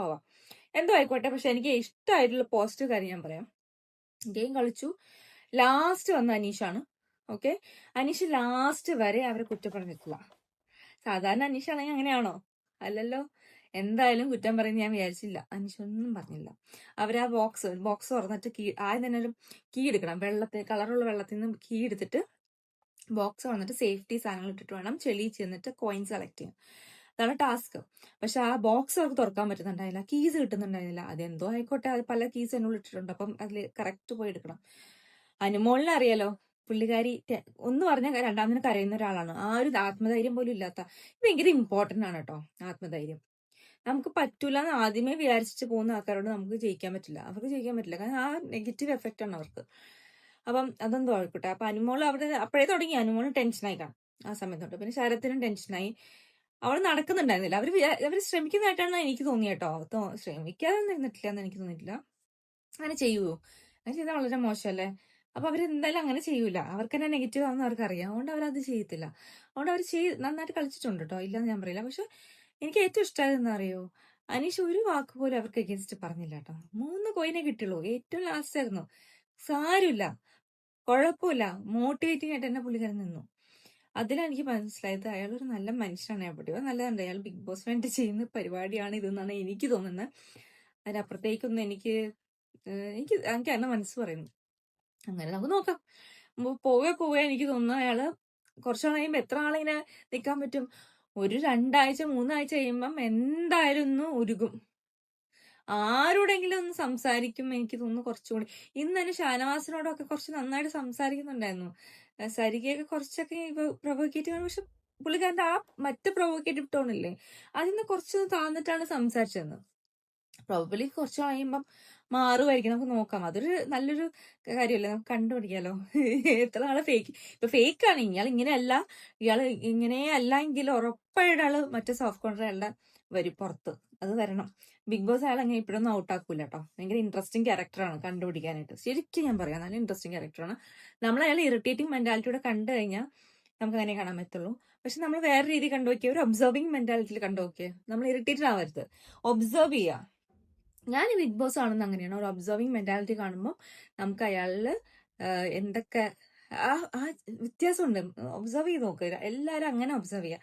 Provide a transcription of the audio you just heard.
ആവാം, എന്തോ ആയിക്കോട്ടെ. പക്ഷെ എനിക്ക് ഇഷ്ടമായിട്ടുള്ള പോസിറ്റീവ് കാര്യം ഞാൻ പറയാം. ഗെയിം കളിച്ചു, ലാസ്റ്റ് വന്ന അനീഷാണ്. ഓക്കെ, അനീഷ് ലാസ്റ്റ് വരെ അവരെ കുറ്റം പറഞ്ഞു നിൽക്കുക. സാധാരണ അനീഷാണെങ്കിൽ അങ്ങനെയാണോ? അല്ലല്ലോ. എന്തായാലും കുറ്റം പറയുന്നത് ഞാൻ വിചാരിച്ചില്ല. അനീഷ് ഒന്നും പറഞ്ഞില്ല. അവരാ ബോക്സ് തുറന്നിട്ട് ആദ്യം തന്നെ ഒരു കീ എടുക്കണം. കളറുള്ള വെള്ളത്തിൽ നിന്ന് കീ എടുത്തിട്ട് ബോക്സ് വന്നിട്ട് സേഫ്റ്റി സാധനങ്ങൾ ഇട്ടിട്ട് വേണം ചെളി ചെന്നിട്ട് കോയിൻസ് കളക്ട് ചെയ്യാൻ. അതാണ് ടാസ്ക്. പക്ഷെ ആ ബോക്സ് അവർക്ക് തുറക്കാൻ പറ്റുന്നുണ്ടായില്ല, കീസ് കിട്ടുന്നുണ്ടായിരുന്നില്ല. അതെന്തോ ആയിക്കോട്ടെ, അത് പല കീസ് എന്നോട് ഇട്ടിട്ടുണ്ട്. അപ്പം അതിൽ കറക്റ്റ് പോയി എടുക്കണം. അനുമോളിനെ അറിയാലോ, പുള്ളിക്കാരി ഒന്ന് പറഞ്ഞ രണ്ടാമതിന് കരയുന്ന ഒരാളാണ്. ആ ഒരു ആത്മധൈര്യം പോലും ഇല്ലാത്ത. ഭയങ്കര ഇമ്പോർട്ടന്റ് ആണ് കേട്ടോ ആത്മധൈര്യം. നമുക്ക് പറ്റൂല എന്ന് ആദ്യമേ വിചാരിച്ചിട്ട് പോകുന്ന ആൾക്കാരോട് നമുക്ക് ജയിക്കാൻ പറ്റില്ല. അവർക്ക് ജയിക്കാൻ പറ്റില്ല, കാരണം ആ നെഗറ്റീവ് എഫക്റ്റ് ആണ് അവർക്ക്. അപ്പം അതെന്തോ ആയിക്കോട്ടെ. അപ്പൊ അനുമോള് അവിടെ അപ്പോഴേ തുടങ്ങി അനുമോള് ടെൻഷനായി കാണും ആ സമയത്തോട്ട്. പിന്നെ ശരത്തിനും ടെൻഷനായി. അവൾ നടക്കുന്നുണ്ടായിരുന്നില്ല. അവര് ശ്രമിക്കുന്നതായിട്ടാണ് എനിക്ക് തോന്നിയേട്ടോ. ശ്രമിക്കാതെ നിന്നിട്ടില്ല എന്ന് എനിക്ക് തോന്നിയിട്ടില്ല. അങ്ങനെ ചെയ്യുവോ? അങ്ങനെ ചെയ്താൽ വളരെ മോശമല്ലേ? അപ്പൊ അവരെന്തായാലും അങ്ങനെ ചെയ്യൂല. അവർക്ക് തന്നെ നെഗറ്റീവ് ആണെന്ന് അവർക്ക് അറിയാം. അതുകൊണ്ട് അവരത് ചെയ്യത്തില്ല. അതുകൊണ്ട് അവർ നന്നായിട്ട് കളിച്ചിട്ടുണ്ട് കേട്ടോ, ഇല്ലാന്ന് ഞാൻ പറയില്ല. പക്ഷെ എനിക്ക് ഏറ്റവും ഇഷ്ടമായത് എന്താ അറിയോ, അനീഷ് ഒരു വാക്ക് പോലും അവർക്ക് അഗേൻസ്റ്റ് പറഞ്ഞില്ല കേട്ടോ. 3 കോയിനെ കിട്ടുള്ളൂ. ഏറ്റവും ലാസ്റ്റ് ആയിരുന്നു. സാരമില്ല, കുഴപ്പമില്ല, മോട്ടിവേറ്റിംഗ് ആയിട്ട് തന്നെ പുള്ളിക്കാരൻ നിന്നു. അതിലെനിക്ക് മനസ്സിലായത് അയാൾ ഒരു നല്ല മനുഷ്യനാണ്. എവിടെയോ നല്ലതുണ്ട്. അയാൾ ബിഗ് ബോസ് വേണ്ടി ചെയ്യുന്ന പരിപാടിയാണ് ഇതെന്നാണ് എനിക്ക് തോന്നുന്നത്. അതിനപ്പുറത്തേക്കൊന്നും എനിക്ക് എന്നെ മനസ്സ് പറയുന്നു. അങ്ങനെ നമുക്ക് നോക്കാം. പോവേ എനിക്ക് തോന്നുന്നു അയാള് കുറച്ചു കഴിയുമ്പോ എത്ര ആളിങ്ങനെ നിക്കാൻ പറ്റും? ഒരു 2 ആഴ്ച 3 ആഴ്ച കഴിയുമ്പം എന്തായാലും ഒന്ന് ഉരുകും. ആരോടെങ്കിലും ഒന്ന് സംസാരിക്കും എനിക്ക് തോന്നുന്നു കുറച്ചുകൂടി. ഇന്ന് തന്നെ ഷാനവാസിനോടൊക്കെ കുറച്ച് നന്നായിട്ട് സംസാരിക്കുന്നുണ്ടായിരുന്നു. സരികയൊക്കെ കുറച്ചൊക്കെ പ്രൊവോക്കേറ്റീവ് ആണ്. പക്ഷെ പുള്ളിക്കാരന്റെ ആ മറ്റേ പ്രൊവോക്കേറ്റീവ് ടോൺ ഇല്ലേ, അതിന്ന് കുറച്ചൊന്ന് താന്നിട്ടാണ് സംസാരിച്ചതെന്ന്. പ്രോബബ്ലി കുറച്ച് കഴിയുമ്പം മാറുമായിരിക്കും. നമുക്ക് നോക്കാം. അതൊരു നല്ലൊരു കാര്യമല്ലേ, നമുക്ക് കണ്ടുപിടിക്കാലോ. എത്ര നാളെ ഇപ്പൊ ഫേക്കാണ് ഇയാൾ. ഇങ്ങനെയല്ല, ഇയാള് ഇങ്ങനെ അല്ല എങ്കിൽ ഉറപ്പായിട്ട് ആള് മറ്റേ സോഫ്റ്റ് കോർണർ അയാളുടെ വരും പുറത്ത്. അത് വരണം. ബിഗ് ബോസ് അയാൾ അങ്ങനെ ഇപ്പോഴൊന്നും ഔട്ടാക്കൂല കേട്ടോ. ഭയങ്കര ഇൻട്രസ്റ്റിംഗ് ക്യാരക്ടറാണ് കണ്ടുപിടിക്കാനായിട്ട്. ശരിക്കും ഞാൻ പറയാം, നല്ല ഇൻട്രസ്റ്റിംഗ് ക്യാരക്ടറാണ്. നമ്മൾ അയാൾ ഇറിറ്റേറ്റിംഗ് മെന്റാലിറ്റിയോടെ കണ്ടു കഴിഞ്ഞാൽ നമുക്ക് അങ്ങനെ കാണാൻ പറ്റുള്ളൂ. പക്ഷെ നമ്മൾ വേറെ രീതി കണ്ടുനോക്കിയ ഒരു ഒബ്സർവിംഗ് മെന്റാലിറ്റിയിൽ കണ്ടുനോക്കിയേ, നമ്മൾ ഇറിറ്റേറ്റഡ് ആവരുത്, ഒബ്സർവ് ചെയ്യുക. ഞാൻ ബിഗ് ബോസ് ആണെന്ന് അങ്ങനെയാണ്. ഒരു ഒബ്സർവിംഗ് മെന്റാലിറ്റി കാണുമ്പോൾ നമുക്ക് അയാളില് എന്തൊക്കെ ആ വ്യത്യാസമുണ്ട് ഒബ്സർവ് ചെയ്ത് നോക്കുക. എല്ലാവരും അങ്ങനെ ഒബ്സർവ് ചെയ്യുക.